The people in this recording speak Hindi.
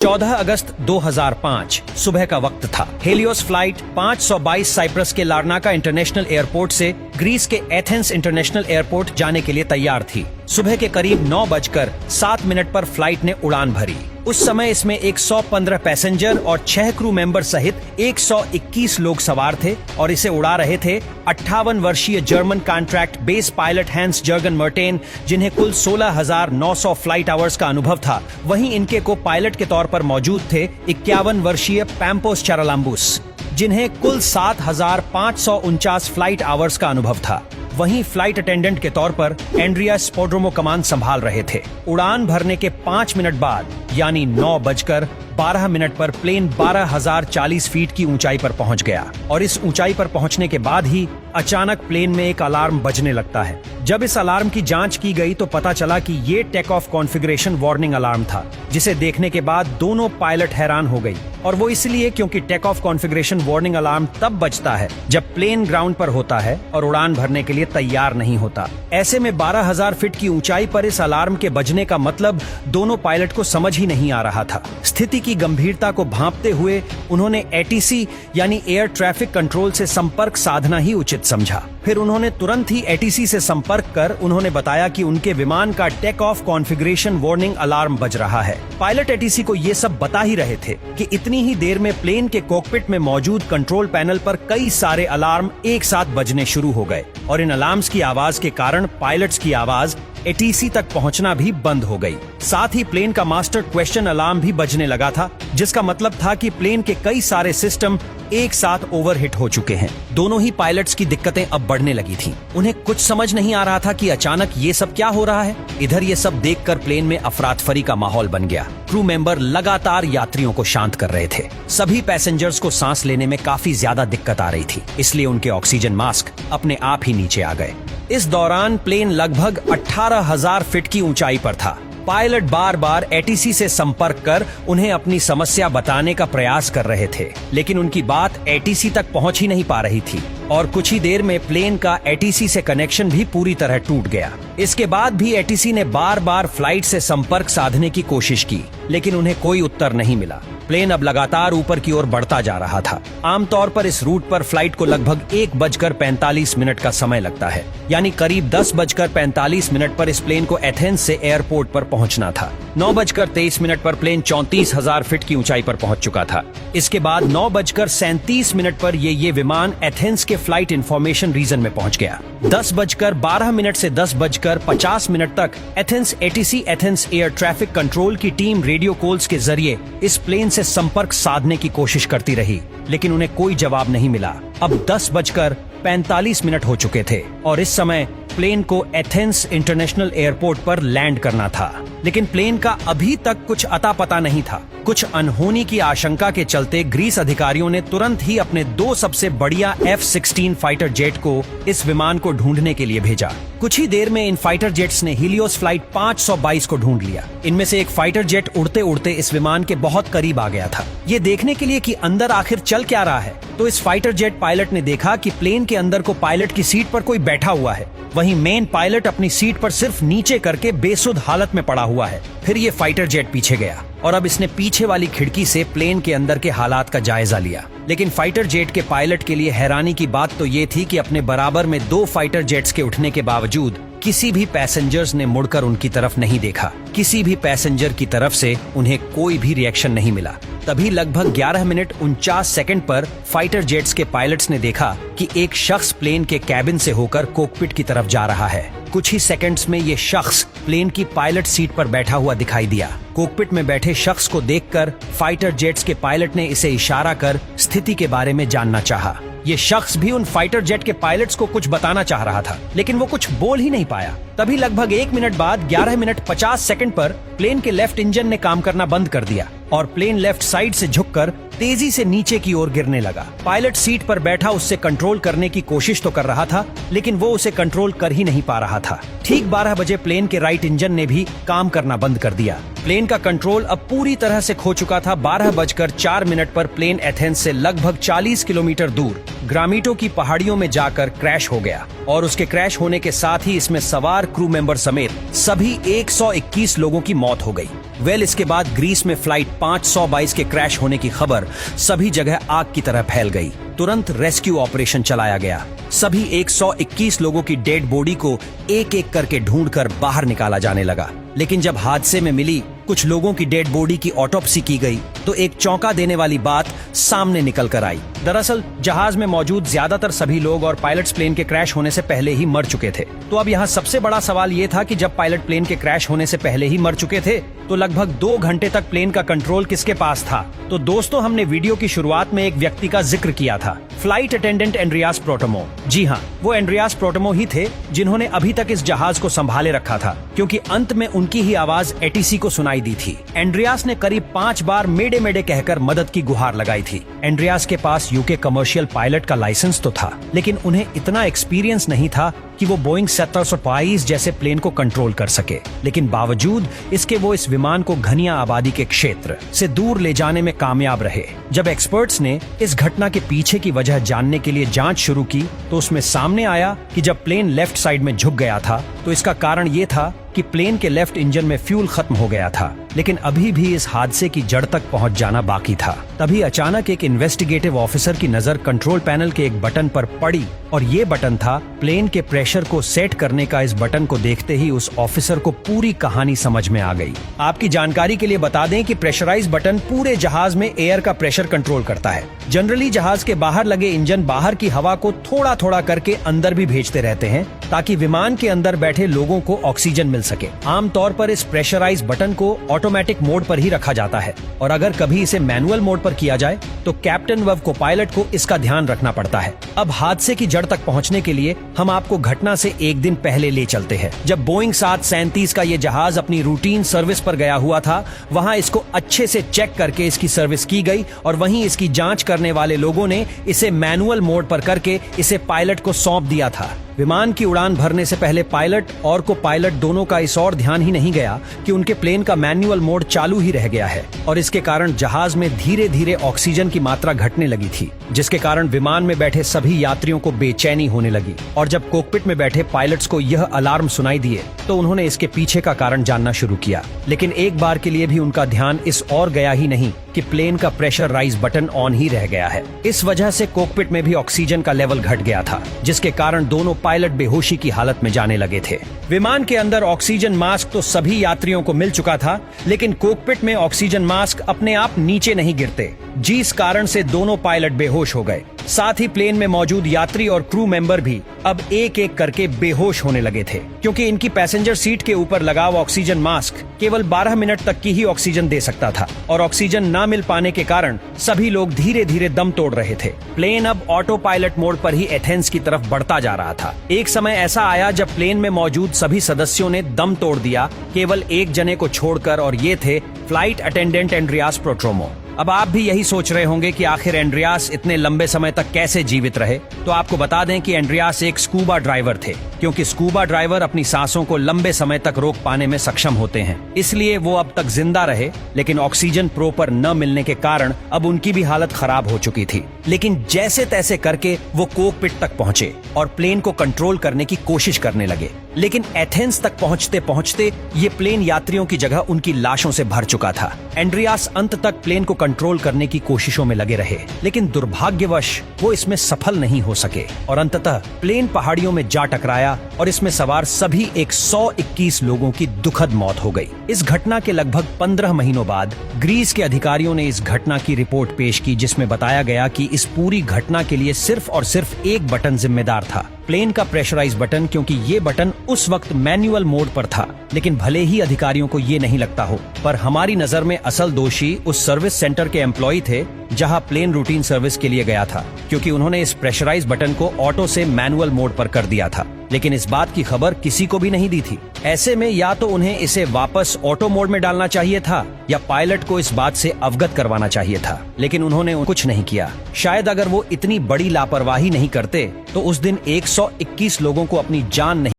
14 अगस्त 2005 सुबह का वक्त था। हेलियोस फ्लाइट 522 साइप्रस के लार्नाका इंटरनेशनल एयरपोर्ट से ग्रीस के एथेंस इंटरनेशनल एयरपोर्ट जाने के लिए तैयार थी। सुबह के करीब 9:07 पर फ्लाइट ने उड़ान भरी। उस समय इसमें 115 पैसेंजर और 6 क्रू मेंबर सहित 121 लोग सवार थे और इसे उड़ा रहे थे 58 वर्षीय German contract base pilot Hans Jurgen Merten, जिन्हें कुल 16,900 फ्लाइट आवर्स का अनुभव था। वहीं इनके को पायलट के तौर पर मौजूद थे 51 वर्षीय पैम्पोस चारालाम्बुस, जिन्हें कुल 7,549 फ्लाइट आवर्स का अनुभव था। वहीं फ्लाइट अटेंडेंट के तौर पर एंड्रिया स्पोड्रोमो कमान संभाल रहे थे। उड़ान भरने के 5 मिनट बाद यानी 9:12 पर प्लेन 12,040 फीट की ऊंचाई पर पहुंच गया और इस ऊंचाई पर पहुंचने के बाद ही अचानक प्लेन में एक अलार्म बजने लगता है। जब इस अलार्म की जांच की गई तो पता चला कि ये take off configuration warning alarm था, जिसे देखने के बाद दोनों पायलट हैरान हो गई। और वो इसलिए क्योंकि take off configuration warning alarm तब बजता है जब प्लेन ग्राउंड पर होता है और उड़ान भरने के लिए तैयार नहीं होता। ऐसे में 12,000 फीट की ऊंचाई पर इस अलार्म के बजने का मतलब दोनों पायलट को समझ ही नहीं आ रहा था। स्थिति की गंभीरता को भांपते हुए उन्होंने एटीसी यानी एयर ट्रैफिक कंट्रोल से संपर्क साधना ही उचित समझा। फिर उन्होंने तुरंत ही एटीसी से संपर्क कर उन्होंने बताया कि उनके विमान का take off configuration warning alarm बज रहा है। पायलट एटीसी को ये सब बता ही रहे थे कि इतनी ही देर में प्लेन के कॉकपिट में मौजूद कंट्रोल पैनल पर कई सारे अलार्म एक साथ बजने शुरू हो गए और इन अलार्म्स की आवाज के कारण पायलट्स की आवाज एटीसी तक पहुंचना भी बंद हो गई। साथ ही प्लेन का मास्टर क्वेश्चन अलार्म भी बजने लगा था, जिसका मतलब था कि प्लेन के कई सारे सिस्टम एक साथ ओवरहिट हो चुके हैं। दोनों ही पायलट्स की दिक्कतें अब बढ़ने लगी थीं। उन्हें कुछ समझ नहीं आ रहा था कि अचानक ये सब क्या हो रहा है। इधर ये सब देखकर प्लेन में अफरातफरी का माहौल बन गया। क्रू मेंबर लगातार यात्रियों को शांत कर रहे थे। सभी पैसेंजर्स को सांस लेने में काफी ज्यादा दिक्कत आ रही थी, इसलिए उनके ऑक्सीजन मास्क अपने आप ही नीचे आ गए। इस दौरान प्लेन लगभग 18,000 फीट की ऊंचाई पर था। पायलट बार बार एटीसी से संपर्क कर उन्हें अपनी समस्या बताने का प्रयास कर रहे थे, लेकिन उनकी बात एटीसी तक पहुंच ही नहीं पा रही थी और कुछ ही देर में प्लेन का एटीसी से कनेक्शन भी पूरी तरह टूट गया। इसके बाद भी एटीसी ने बार बार फ्लाइट से संपर्क साधने की कोशिश की, लेकिन उन्हें कोई उत्तर नहीं मिला। प्लेन अब लगातार ऊपर की ओर बढ़ता जा रहा था। आमतौर पर इस रूट पर फ्लाइट को लगभग 1:45 का समय लगता है, यानी करीब 10:45 पर इस प्लेन को एथेंस से एयरपोर्ट पर पहुंचना था। 9:23 पर प्लेन 34,000 फीट की ऊंचाई पर पहुंच चुका था। इसके बाद 9:37 पर ये विमान एथेंस के फ्लाइट इंफॉर्मेशन रीजन में पहुंच गया। 10:12 से 10:50 तक Athens ATC Athens air traffic control की टीम रेडियो कॉल्स के जरिए इस प्लेन से संपर्क साधने की कोशिश करती रही, लेकिन उन्हें कोई जवाब नहीं मिला। अब 10:45 हो चुके थे और इस समय प्लेन को एथेंस इंटरनेशनल एयरपोर्ट पर लैंड करना था, लेकिन प्लेन का अभी तक कुछ अता पता नहीं था। कुछ अनहोनी की आशंका के चलते ग्रीस अधिकारियों ने तुरंत ही अपने 2 सबसे बढ़िया F-16 फाइटर जेट को इस विमान को ढूंढने के लिए भेजा। कुछ ही देर में इन फाइटर जेट्स ने हीलियोस फ्लाइट 522 को ढूंढ लिया। इनमें से एक फाइटर जेट उड़ते उड़ते इस विमान के बहुत करीब आ गया था, ये देखने के लिए कि अंदर आखिर चल क्या रहा है। तो इस फाइटर जेट पायलट ने देखा कि प्लेन के अंदर को पायलट की सीट पर कोई बैठा हुआ है, वहीं मेन पायलट अपनी सीट पर सिर्फ नीचे करके बेसुध हालत में पड़ा हुआ है। फिर ये फाइटर जेट पीछे गया और अब इसने पीछे वाली खिड़की से प्लेन के अंदर के हालात का जायजा लिया। लेकिन फाइटर जेट के पायलट के लिए हैरानी की बात तो ये थी कि अपने बराबर में 2 फाइटर जेट्स के उठने के बावजूद किसी भी पैसेंजर्स ने मुड़कर उनकी तरफ नहीं देखा। किसी भी पैसेंजर की तरफ से उन्हें कोई भी रिएक्शन नहीं मिला। तभी लगभग 11:49 पर फाइटर जेट्स के पायलट्स ने देखा कि एक शख्स प्लेन के कैबिन से होकर कॉकपिट की तरफ जा रहा है। कुछ ही सेकंड्स में ये शख्स प्लेन की पायलट सीट पर बैठा हुआ दिखाई दिया। कॉकपिट में बैठे शख्स को देखकर फाइटर जेट्स के पायलट ने इसे इशारा कर स्थिति के बारे में जानना चाहा। ये शख्स भी उन फाइटर जेट के पायलट्स को कुछ बताना चाह रहा था, लेकिन वो कुछ बोल ही नहीं पाया। तभी लगभग 1 मिनट बाद 11:50 पर प्लेन के लेफ्ट इंजन ने काम करना बंद कर दिया और प्लेन लेफ्ट साइड से झुककर तेजी से नीचे की ओर गिरने लगा। पायलट सीट पर बैठा उससे कंट्रोल करने की कोशिश तो कर रहा था, लेकिन वो उसे कंट्रोल कर ही नहीं पा रहा था। ठीक 12 बजे प्लेन के राइट इंजन ने भी काम करना बंद कर दिया। प्लेन का कंट्रोल अब पूरी तरह से खो चुका था। 12:04 पर प्लेन एथेंस से लगभग 40 किलोमीटर दूर ग्रामिटो की पहाड़ियों में जाकर क्रैश हो गया और उसके क्रैश होने के साथ ही इसमें सवार क्रू मेंबर समेत सभी 121 लोगों की मौत हो गई। वेल इसके बाद ग्रीस में फ्लाइट 522 के क्रैश होने की खबर सभी जगह आग की तरह फैल गई। तुरंत रेस्क्यू ऑपरेशन चलाया गया। सभी 121 लोगों की डेड बॉडी को एक एक करके ढूंढकर बाहर निकाला जाने लगा। लेकिन जब हादसे में मिली कुछ लोगों की डेड बॉडी की ऑटोप्सी की गई तो एक चौंका देने वाली बात सामने निकल कर आई। दरअसल जहाज में मौजूद ज्यादातर सभी लोग और पायलट्स प्लेन के क्रैश होने से पहले ही मर चुके थे। तो अब यहाँ सबसे बड़ा सवाल ये था कि जब पायलट प्लेन के क्रैश होने से पहले ही मर चुके थे तो लगभग 2 घंटे तक प्लेन का कंट्रोल किसके पास था? तो दोस्तों, हमने वीडियो की शुरुआत में एक व्यक्ति का जिक्र किया था, फ्लाइट अटेंडेंट एंड्रियास प्रोटोमो। जी हाँ, वो एंड्रियास प्रोटोमो ही थे जिन्होंने अभी तक इस जहाज को संभाले रखा था, क्योंकि अंत में उनकी ही आवाज एटीसी को सुनाई दी थी। एंड्रियास ने करीब 5 बार मेडे मेडे कहकर मदद की गुहार लगाई थी। एंड्रियास के पास यूके कमर्शियल पायलट का लाइसेंस तो था, लेकिन उन्हें इतना एक्सपीरियंस नहीं था कि वो बोइंग 722 जैसे प्लेन को कंट्रोल कर सके। लेकिन बावजूद इसके वो इस विमान को घनिया आबादी के क्षेत्र से दूर ले जाने में कामयाब रहे। जब एक्सपर्ट्स ने इस घटना के पीछे की वजह जानने के लिए जांच शुरू की तो उसमें सामने आया कि जब प्लेन लेफ्ट साइड में झुक गया था तो इसका कारण ये था कि प्लेन के लेफ्ट इंजन में फ्यूल खत्म हो गया था। लेकिन अभी भी इस हादसे की जड़ तक पहुंच जाना बाकी था। तभी अचानक एक इन्वेस्टिगेटिव ऑफिसर की नजर कंट्रोल पैनल के एक बटन पर पड़ी और ये बटन था प्लेन के प्रेशर को सेट करने का। इस बटन को देखते ही उस ऑफिसर को पूरी कहानी समझ में आ गई। आपकी जानकारी के लिए बता दें कि प्रेशराइज बटन पूरे जहाज में एयर का प्रेशर कंट्रोल करता है। जनरली जहाज के बाहर लगे इंजन बाहर की हवा को थोड़ा थोड़ा करके अंदर भी भेजते रहते हैं ताकि विमान के अंदर बैठे लोगों को ऑक्सीजन मिल सके। आमतौर पर इस प्रेशराइज बटन को ऑटोमेटिक मोड पर ही रखा जाता है और अगर कभी इसे मैनुअल मोड पर किया जाए तो कैप्टन व को पायलट को इसका ध्यान रखना पड़ता है। अब हादसे की जड़ तक पहुंचने के लिए हम आपको घटना से एक दिन पहले ले चलते हैं। जब बोइंग 737 का ये जहाज अपनी रूटीन सर्विस पर गया हुआ था, वहां इसको अच्छे से चेक करके इसकी सर्विस की गई और वहीं इसकी जांच करने वाले लोगों ने इसे मैनुअल मोड पर करके इसे पायलट को सौंप दिया था। विमान की उड़ान भरने से पहले पायलट और को पायलट दोनों का इस और ध्यान ही नहीं गया कि उनके प्लेन का मैनुअल मोड चालू ही रह गया है और इसके कारण जहाज में धीरे धीरे ऑक्सीजन की मात्रा घटने लगी थी, जिसके कारण विमान में बैठे सभी यात्रियों को बेचैनी होने लगी। और जब कॉकपिट में बैठे पायलट्स को यह अलार्म सुनाई दिए तो उन्होंने इसके पीछे का कारण जानना शुरू किया। लेकिन एक बार के लिए भी उनका ध्यान इस और गया ही नहीं कि प्लेन का प्रेशर राइज बटन ऑन ही रह गया है। इस वजह से कॉकपिट में भी ऑक्सीजन का लेवल घट गया था, जिसके कारण दोनों पायलट बेहोशी की हालत में जाने लगे थे। विमान के अंदर ऑक्सीजन मास्क तो सभी यात्रियों को मिल चुका था, लेकिन कॉकपिट में ऑक्सीजन मास्क अपने आप नीचे नहीं गिरते, जिस कारण से दोनों पायलट बेहोश हो गए। साथ ही प्लेन में मौजूद यात्री और क्रू मेंबर भी अब एक एक करके बेहोश होने लगे थे, क्योंकि इनकी पैसेंजर सीट के ऊपर लगा हुआ ऑक्सीजन मास्क केवल 12 मिनट तक की ही ऑक्सीजन दे सकता था और ऑक्सीजन न मिल पाने के कारण सभी लोग धीरे धीरे दम तोड़ रहे थे। प्लेन अब ऑटो पायलट मोड पर ही एथेंस की तरफ बढ़ता जा रहा था। एक समय ऐसा आया जब प्लेन में मौजूद सभी सदस्यों ने दम तोड़ दिया, केवल एक जने को छोड़कर, और ये थे फ्लाइट अटेंडेंट एंड्रियास प्रोटोमो। अब आप भी यही सोच रहे होंगे कि आखिर एंड्रियास इतने लंबे समय तक कैसे जीवित रहे। तो आपको बता दें कि एंड्रियास एक स्कूबा ड्राइवर थे, क्योंकि स्कूबा ड्राइवर अपनी सांसों को लंबे समय तक रोक पाने में सक्षम होते हैं, इसलिए वो अब तक जिंदा रहे। लेकिन ऑक्सीजन प्रॉपर न मिलने के कारण अब उनकी भी हालत खराब हो चुकी थी। लेकिन जैसे तैसे करके वो कॉकपिट तक पहुंचे और प्लेन को कंट्रोल करने की कोशिश करने लगे। लेकिन एथेंस तक पहुंचते पहुंचते ये प्लेन यात्रियों की जगह उनकी लाशों से भर चुका था। एंड्रियास अंत तक प्लेन को कंट्रोल करने की कोशिशों में लगे रहे, लेकिन दुर्भाग्यवश वो इसमें सफल नहीं हो सके और अंततः प्लेन पहाड़ियों में जा टकराया और इसमें सवार सभी 121 लोगों की दुखद मौत हो गई। इस घटना के लगभग 15 महीनों बाद ग्रीस के अधिकारियों ने इस घटना की रिपोर्ट पेश की, जिसमें बताया गया कि इस पूरी घटना के लिए सिर्फ और सिर्फ एक बटन जिम्मेदार था, प्लेन का प्रेशराइज बटन, क्योंकि ये बटन उस वक्त मैनुअल मोड पर था। लेकिन भले ही अधिकारियों को ये नहीं लगता हो, पर हमारी नजर में असल दोषी उस सर्विस सेंटर के एम्प्लॉय थे जहां प्लेन रूटीन सर्विस के लिए गया था, क्योंकि उन्होंने इस प्रेशराइज बटन को ऑटो से मैनुअल मोड पर कर दिया था। लेकिन इस बात की खबर किसी को भी नहीं दी थी। ऐसे में या तो उन्हें इसे वापस ऑटो मोड में डालना चाहिए था या पायलट को इस बात से अवगत करवाना चाहिए था, लेकिन उन्होंने कुछ नहीं किया। शायद अगर वो इतनी बड़ी लापरवाही नहीं करते तो उस दिन 121 लोगों को अपनी जान नहीं